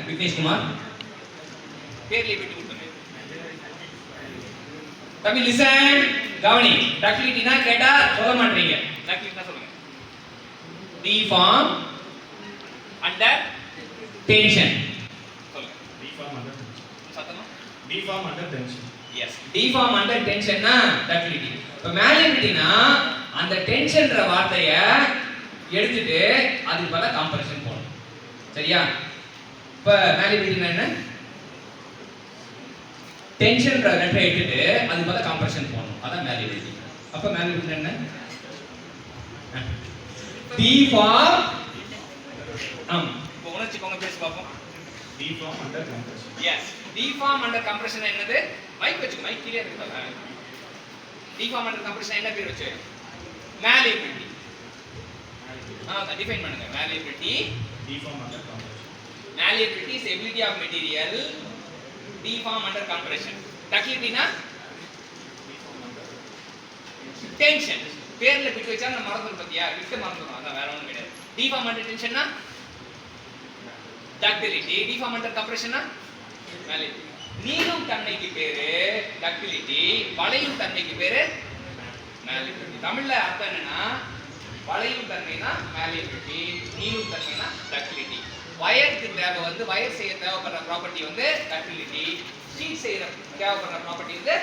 விக்னேஷ் குமார். பேர்லயே விட்டு கொடுத்துருங்க. தம்பி லிசன், கவனி. டக்டிலிட்டினா கேட்டா சொல்ல மாட்டீங்க. டக்டிலிட்டினா சொல்லுங்க. Deform under tension. சொல்லுங்க. Deform under tension. சத்தமா? Deform under tension. Yes. Deform under டென்ஷன்னா டக்டிலிட்டி. இப்ப மேலிபிலிட்டினா அந்த டென்ஷன்ற வார்த்தைய எடுத்துட்டு அதுக்கு பதிலா கம்ப்ரஷன் போடணும். சரியா? இப்ப மேலிபிலிட்டினா என்ன? டென்ஷன்ற லெட்டரை எடுத்துட்டு அதுக்கு பதிலா கம்ப்ரஷன் போடணும். அதான் மேலிபிலிட்டி. அப்ப மேலிபிலிட்டி என்ன? டிஃபார்ம் இப்போ உணர்ச்சிக்கோங்க, பேசி பார்ப்போம். Deform under compression. Yes. Deform under compression என்னது? மைக் வச்சு, மைக் கீழே இருக்குதா? டிஃபார்ம் அண்டர் கம்ப்ரஷன் என்ன பேர் வச்சு? மேலிபிலிட்டி. டிஃபைன் பண்ணுங்க. Malleability. Deform under compression. Malleability is ability of material deform under compression. Ductility-na tension. பேர்ல பிட் வச்சா நம்ம மறந்துறோம் பாத்தியா? விட்டு மறந்துறோம். அதான் வேற ஒண்ணும் கிடையாது. deform under tension-னா ductility, deform under compression-னா malleability. நீளும் தன்மைக்கு பேரு ductility, வளையும் தன்மைக்கு பேரு malleability. தமிழ்ல அர்த்தம் என்னன்னா வளையும் தன்மைனா malleability, நீளும் தன்மைனா ductility. வயருக்கு தேவை வந்து வயர் செய்ய தேவைப்படுற ப்ராப்பர்ட்டி வந்து டக்டிலிட்டி. ஷீட் செய்யற தேவைப்படுற ப்ராப்பர்ட்டி வந்து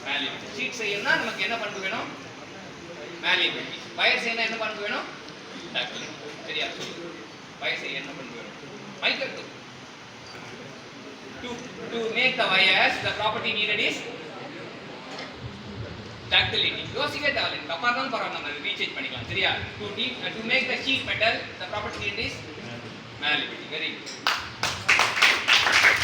மேலிபிலிட்டி. ஷீட் செய்யணும்னா நமக்கு என்ன பண்பு வேணும்? மேலிபிலிட்டி. வயர் செய்யணும்னா என்ன பண்பு வேணும்? டக்டிலிட்டி. சரியா? வயர் செய்ய என்ன பண்பு வேணும்? மைக் எடுத்து. To make the wires, the property needed is ductility. யோசிக்கவே தேவையில்லை. தப்பா தான் பரவாயில்ல, நம்ம ரீசேஞ்ச் பண்ணிக்கலாம். சரியா? To make the sheet metal, the property needed is malleability. Very good.